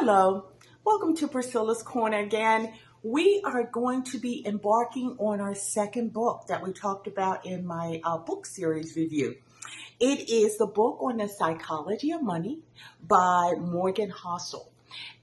Hello, welcome to Priscilla's Corner again. We are going to be embarking on our second book that we talked about in my book series review. It is the book on the psychology of money by Morgan Housel.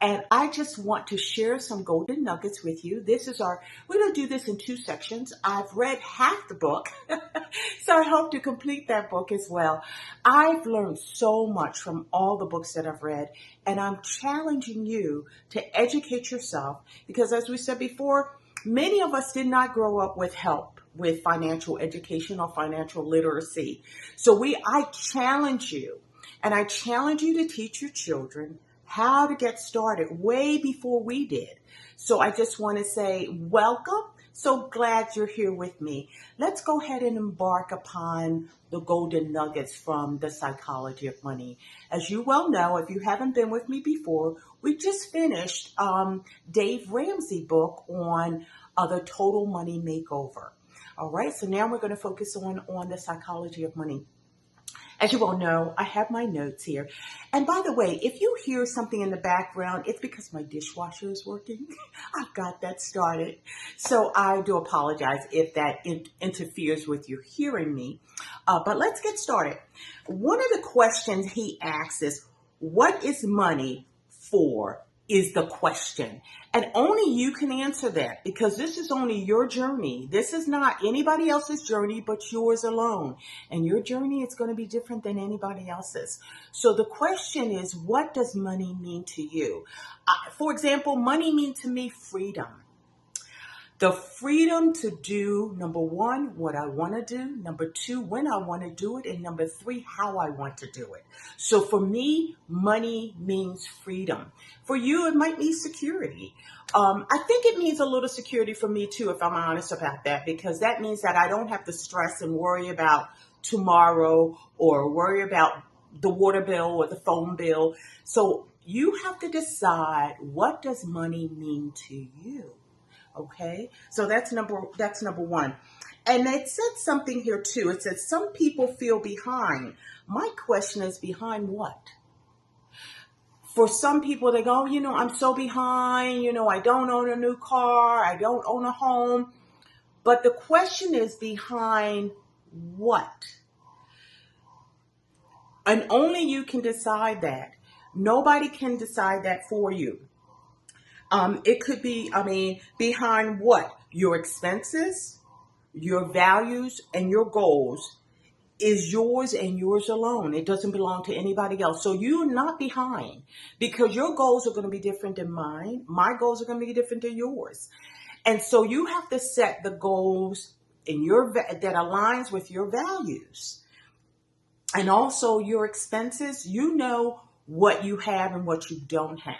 And I just want to share some golden nuggets with you. We're going to do this in two sections. I've read half the book, so I hope to complete that book as well. I've learned so much from all the books that I've read, and I'm challenging you to educate yourself because, as we said before, many of us did not grow up with help with financial education or financial literacy. So I challenge you, and I challenge you to teach your children how to get started way before we did. So I just want to say welcome. So glad you're here with me. Let's go ahead and embark upon the golden nuggets from the psychology of money. As you well know, if you haven't been with me before, we just finished Dave Ramsey's book on the total money makeover. All right, so now we're going to focus on the psychology of money. As you all know, I have my notes here. And by the way, if you hear something in the background, it's because my dishwasher is working. I've got that started. So I do apologize if that interferes with you hearing me. But let's get started. One of the questions he asks is, what is money for? Is the question. And only you can answer that because this is only your journey. This is not anybody else's journey but yours alone. And your journey is going to be different than anybody else's. So the question is, what does money mean to you? For example, money means to me freedom. The freedom to do, number one, what I want to do. Number two, when I want to do it. And number three, how I want to do it. So for me, money means freedom. For you, it might mean security. I think it means a little security for me too, if I'm honest about that, because that means that I don't have to stress and worry about tomorrow or worry about the water bill or the phone bill. So you have to decide, what does money mean to you? Okay, so that's number one. And it said something here too. It said some people feel behind. My question is, behind what? For some people, they go, I'm so behind. I don't own a new car. I don't own a home. But the question is, behind what? And only you can decide that. Nobody can decide that for you. It could be, behind what? Your expenses, your values, and your goals is yours and yours alone. It doesn't belong to anybody else. So you're not behind because your goals are going to be different than mine. My goals are going to be different than yours. And so you have to set the goals that aligns with your values. And also your expenses, what you have and what you don't have.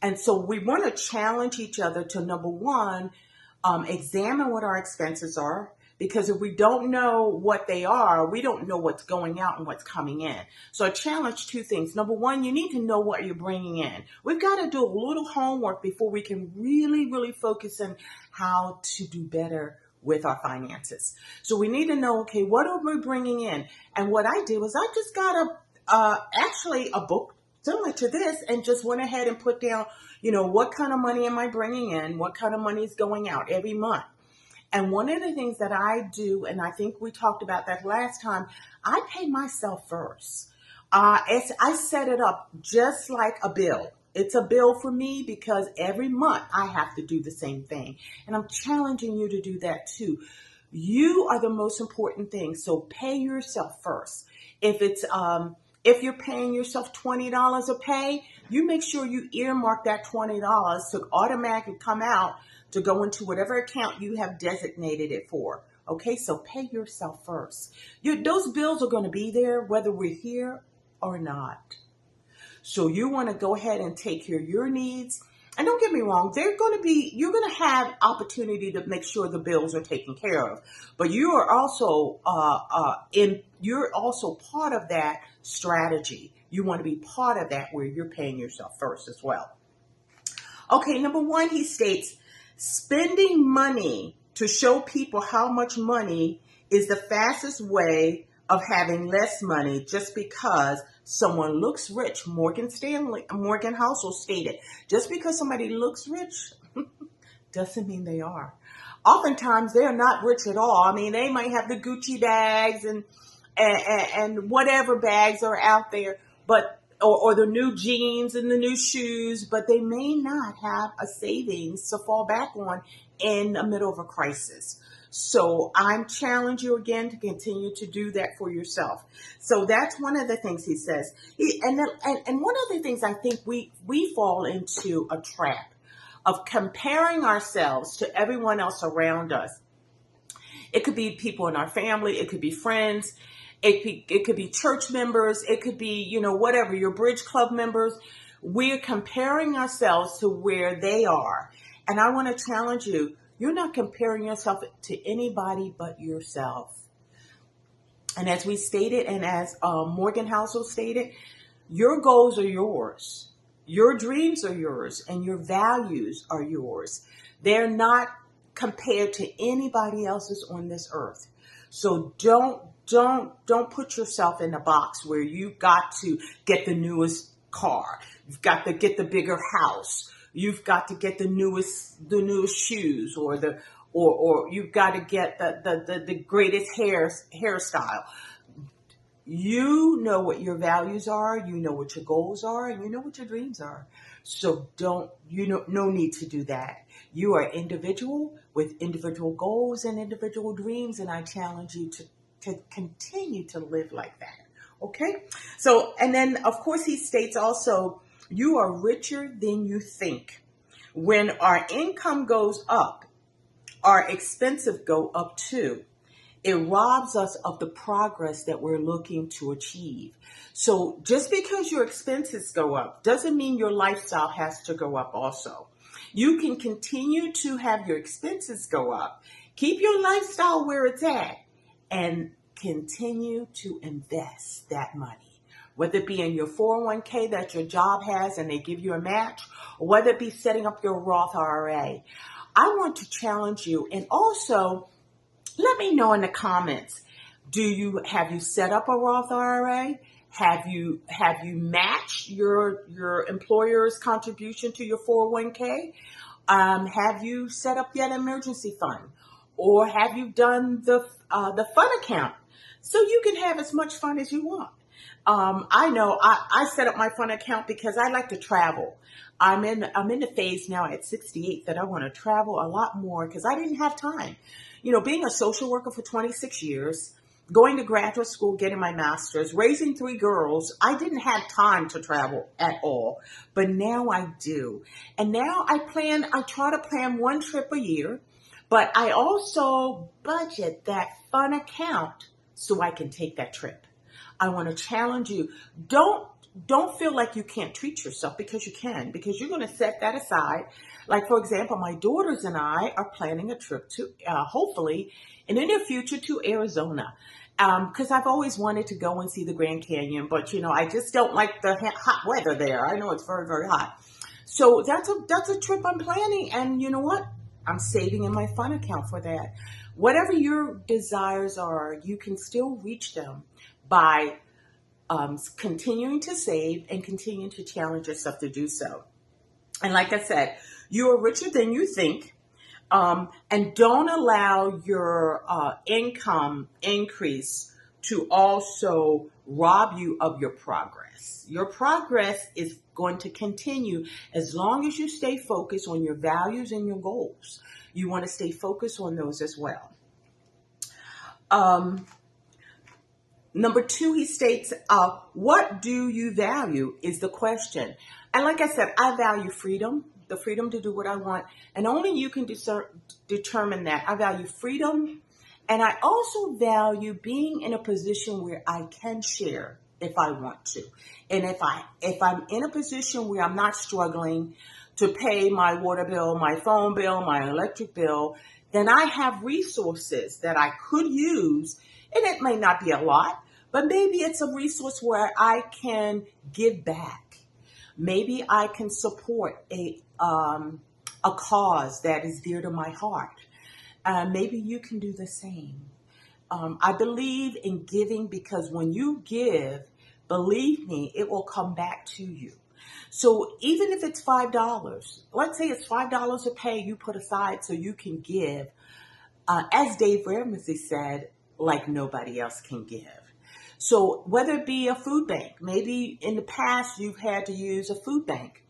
And so we want to challenge each other to, number one, examine what our expenses are. Because if we don't know what they are, we don't know what's going out and what's coming in. So I challenge two things. Number one, you need to know what you're bringing in. We've got to do a little homework before we can really, really focus on how to do better with our finances. So we need to know, okay, what are we bringing in? And what I did was I just got a book similar to this and just went ahead and put down, what kind of money am I bringing in? What kind of money is going out every month? And one of the things that I do, and I think we talked about that last time, I pay myself first. I set it up just like a bill. It's a bill for me because every month I have to do the same thing. And I'm challenging you to do that too. You are the most important thing. So pay yourself first. If you're paying yourself $20 a pay, you make sure you earmark that $20 to automatically come out to go into whatever account you have designated it for. Okay, so pay yourself first. Those bills are going to be there whether we're here or not. So you want to go ahead and take care of your needs. And don't get me wrong, you're going to have opportunity to make sure the bills are taken care of. But you are also you're also part of that strategy. You want to be part of that where you're paying yourself first as well. Okay, number one, he states, spending money to show people how much money is the fastest way of having less money just because someone looks rich, Morgan Housel stated, just because somebody looks rich doesn't mean they are. Oftentimes they're not rich at all. I mean, they might have the Gucci bags and whatever bags are out there, but or the new jeans and the new shoes, but they may not have a savings to fall back on in the middle of a crisis. So I'm challenge you again to continue to do that for yourself. So that's one of the things he says. And one of the things I think we fall into a trap of comparing ourselves to everyone else around us. It could be people in our family. It could be friends. It could be church members. It could be, whatever, your bridge club members. We're comparing ourselves to where they are. And I want to challenge you. You're not comparing yourself to anybody but yourself. And as we stated, and as Morgan Housel stated, your goals are yours. Your dreams are yours, and your values are yours. They're not compared to anybody else's on this earth. So don't put yourself in a box where you've got to get the newest car. You've got to get the bigger house. You've got to get the newest shoes, or you've got to get the greatest hairstyle. You know what your values are, you know what your goals are, and you know what your dreams are. So no need to do that. You are individual with individual goals and individual dreams, and I challenge you to continue to live like that. Okay? So, and then of course he states also, you are richer than you think. When our income goes up, our expenses go up too. It robs us of the progress that we're looking to achieve. So just because your expenses go up doesn't mean your lifestyle has to go up also. You can continue to have your expenses go up, keep your lifestyle where it's at, and continue to invest that money. Whether it be in your 401k that your job has and they give you a match, or whether it be setting up your Roth IRA. I want to challenge you, and also let me know in the comments, have you set up a Roth IRA? Have you matched your employer's contribution to your 401k? Have you set up yet an emergency fund? Or have you done the fun account so you can have as much fun as you want? I know I set up my fun account because I like to travel. I'm in the phase now at 68 that I want to travel a lot more because I didn't have time. Being a social worker for 26 years, going to graduate school, getting my master's, raising 3 girls, I didn't have time to travel at all. But now I do. And now I try to plan 1 trip a year, but I also budget that fun account so I can take that trip. I want to challenge you. Don't feel like you can't treat yourself, because you can, because you're going to set that aside. Like, for example, my daughters and I are planning a trip to, hopefully, in the near future, to Arizona. Because I've always wanted to go and see the Grand Canyon, but, I just don't like the hot weather there. I know it's very, very hot. So that's a trip I'm planning. And you know what? I'm saving in my fun account for that. Whatever your desires are, you can still reach them by continuing to save and continuing to challenge yourself to do so. And like I said, you are richer than you think. And don't allow your income increase to also rob you of your progress. Your progress is going to continue as long as you stay focused on your values and your goals. You want to stay focused on those as well. Number 2, he states, what do you value is the question. And like I said, I value freedom, the freedom to do what I want. And only you can determine that. I value freedom. And I also value being in a position where I can share if I want to. And if I'm in a position where I'm not struggling to pay my water bill, my phone bill, my electric bill, then I have resources that I could use. And it may not be a lot, but maybe it's a resource where I can give back. Maybe I can support a cause that is dear to my heart. Maybe you can do the same. I believe in giving because when you give, believe me, it will come back to you. So even if it's $5, let's say it's $5 a pay you put aside so you can give, as Dave Ramsey said, like nobody else can give. So whether it be a food bank, maybe in the past you've had to use a food bank,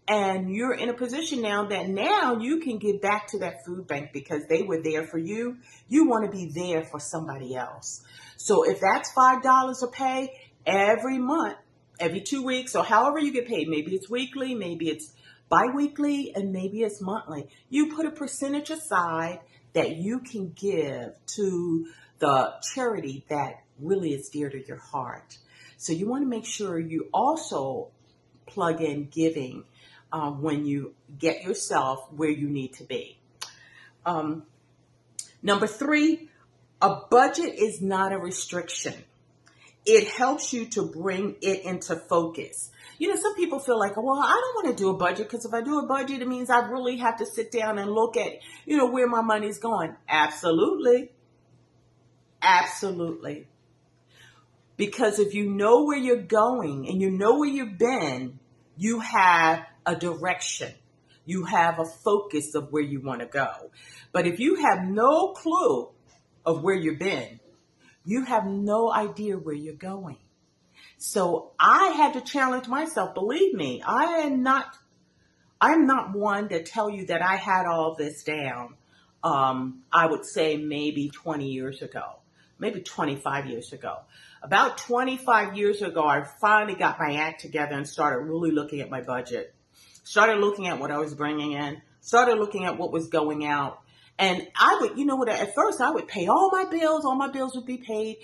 and you're in a position now that now you can give back to that food bank because they were there for you. You want to be there for somebody else. So if that's $5 a pay every month, every 2 weeks, or however you get paid, maybe it's weekly, maybe it's bi-weekly, and maybe it's monthly. You put a percentage aside that you can give to the charity that really is dear to your heart. So you want to make sure you also plug in giving when you get yourself where you need to be. Number 3, a budget is not a restriction. It helps you to bring it into focus. You know, some people feel like, well, I don't want to do a budget because if I do a budget, it means I really have to sit down and look at, where my money's going. Absolutely. Absolutely. Because if you know where you're going and you know where you've been, you have a direction. You have a focus of where you want to go. But if you have no clue of where you've been, you have no idea where you're going. So I had to challenge myself. Believe me, I'm not one to tell you that I had all this down. I would say maybe 20 years ago, maybe 25 years ago. About 25 years ago, I finally got my act together and started really looking at my budget. Started looking at what I was bringing in. Started looking at what was going out. And I would, at first I would pay all my bills would be paid,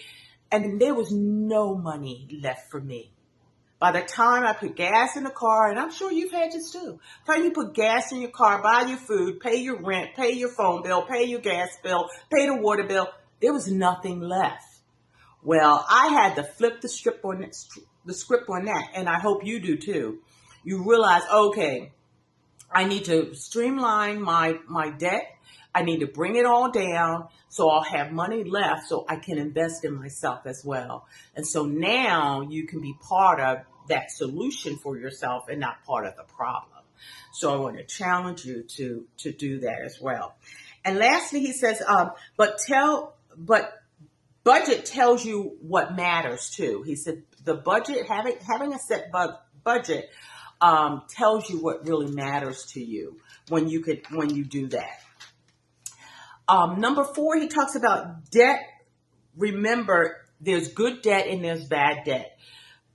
and there was no money left for me. By the time I put gas in the car, and I'm sure you've had this too, by the time you put gas in your car, buy your food, pay your rent, pay your phone bill, pay your gas bill, pay the water bill, there was nothing left. Well, I had to flip the script on that, and I hope you do too. You realize, okay, I need to streamline my debt. I need to bring it all down so I'll have money left so I can invest in myself as well. And so now you can be part of that solution for yourself and not part of the problem. So I want to challenge you to do that as well. And lastly, he says, but budget tells you what matters too. He said the budget, having a set budget tells you what really matters to you when you do that. Number 4, he talks about debt. Remember, there's good debt and there's bad debt.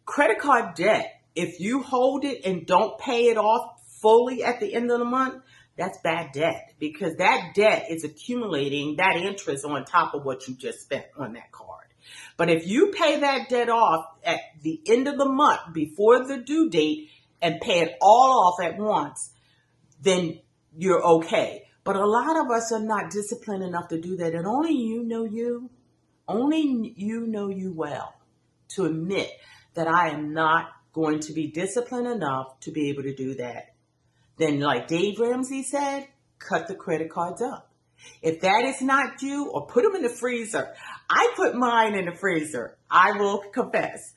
Credit card debt, if you hold it and don't pay it off fully at the end of the month, that's bad debt, because that debt is accumulating that interest on top of what you just spent on that card. But if you pay that debt off at the end of the month before the due date and pay it all off at once, then you're okay. But a lot of us are not disciplined enough to do that. And only you know you well to admit that I am not going to be disciplined enough to be able to do that. Then, like Dave Ramsey said, cut the credit cards up. If that is not you, or put them in the freezer. I put mine in the freezer. I will confess.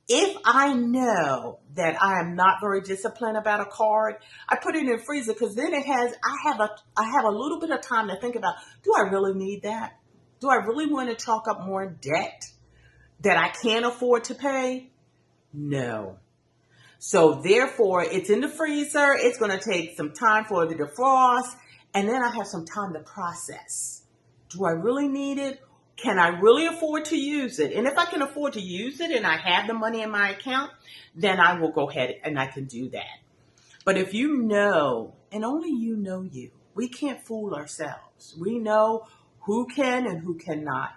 If I know that I am not very disciplined about a card, I put it in the freezer because then I have a little bit of time to think about, do I really need that? Do I really want to chalk up more debt that I can't afford to pay? No. So therefore, it's in the freezer. It's going to take some time for it to defrost, and then I have some time to process. Do I really need it? Can I really afford to use it? And if I can afford to use it and I have the money in my account, then I will go ahead and I can do that. But if you know, and only you know you, we can't fool ourselves. We know who can and who cannot.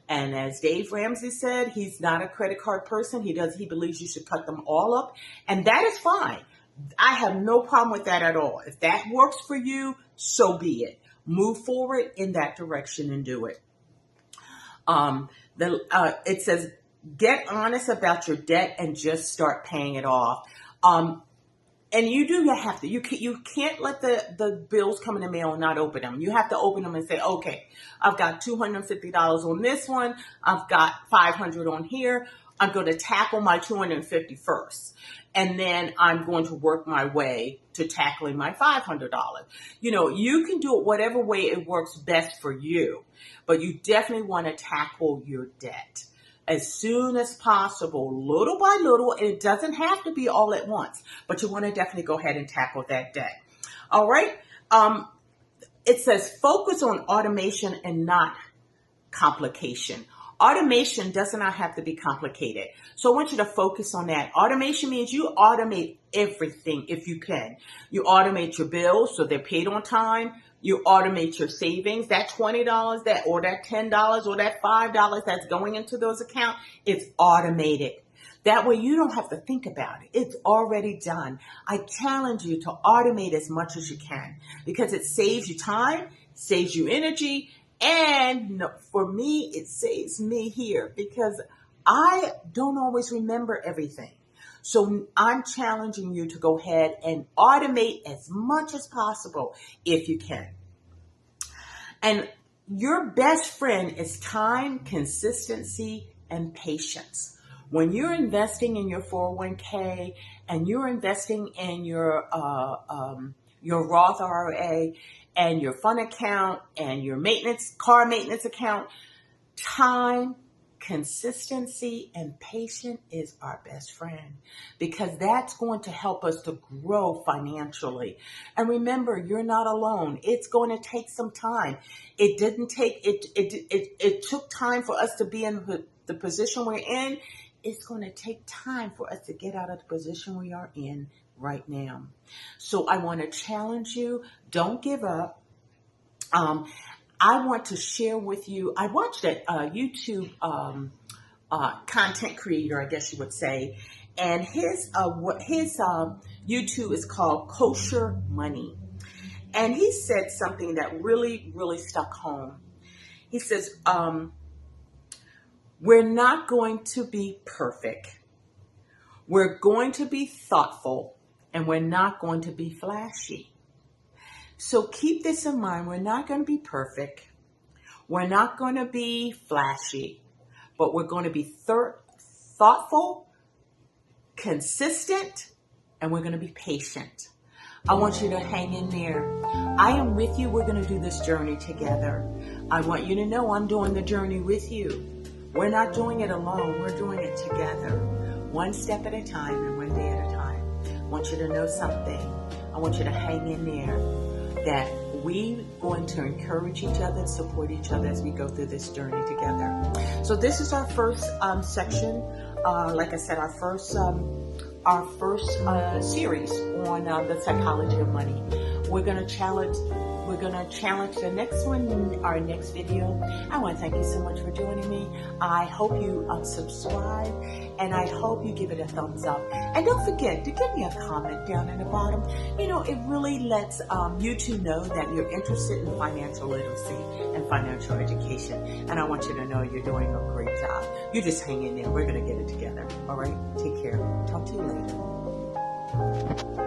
And as Dave Ramsey said, he's not a credit card person. He believes you should cut them all up. And that is fine. I have no problem with that at all. If that works for you, so be it. Move forward in that direction and do it. It says, get honest about your debt and just start paying it off. And you have to. You can't let the bills come in the mail and not open them. You have to open them and say, okay, I've got $250 on this one. I've got $500 on here. I'm going to tackle my $250 first. And then I'm going to work my way to tackling my $500. You know, you can do it whatever way it works best for you, but you definitely want to tackle your debt as soon as possible, little by little. And it doesn't have to be all at once, but you want to definitely go ahead and tackle that debt. All right. It says focus on automation and not complication. Automation does not have to be complicated. So I want you to focus on that. Automation means you automate everything if you can. You automate your bills so they're paid on time. You automate your savings, that $20 or that $10 or that $5 that's going into those accounts, it's automated. That way you don't have to think about it. It's already done. I challenge you to automate as much as you can because it saves you time, saves you energy, and for me, it saves me here because I don't always remember everything. So I'm challenging you to go ahead and automate as much as possible if you can. And your best friend is time, consistency, and patience. When you're investing in your 401k and you're investing in your Roth IRA and your fund account and your car maintenance account, time, consistency, and patience is our best friend because that's going to help us to grow financially. And remember, you're not alone. It's going to take some time. It took time for us to be in the position we're in. It's going to take time for us to get out of the position we are in right now. So I want to challenge you. Don't give up. I want to share with you, I watched a YouTube content creator, I guess you would say, and his YouTube is called Kosher Money. And he said something that really, really stuck home. He says, we're not going to be perfect. We're going to be thoughtful, and we're not going to be flashy. So keep this in mind. We're not going to be perfect. We're not going to be flashy, but we're going to be thoughtful, consistent, and we're going to be patient. I want you to hang in there. I am with you. We're going to do this journey together. I want you to know I'm doing the journey with you. We're not doing it alone. We're doing it together, one step at a time and one day at a time. I want you to know something. I want you to hang in there, that we're going to encourage each other, support each other as we go through this journey together. So this is our first section. Like I said, our first series on the psychology of money. We're going to challenge the next one in our next video. I want to thank you so much for joining me. I hope you subscribe, and I hope you give it a thumbs up. And don't forget to give me a comment down in the bottom. You know, it really lets YouTube know that you're interested in financial literacy and financial education. And I want you to know you're doing a great job. You just hang in there. We're going to get it together. All right? Take care. Talk to you later.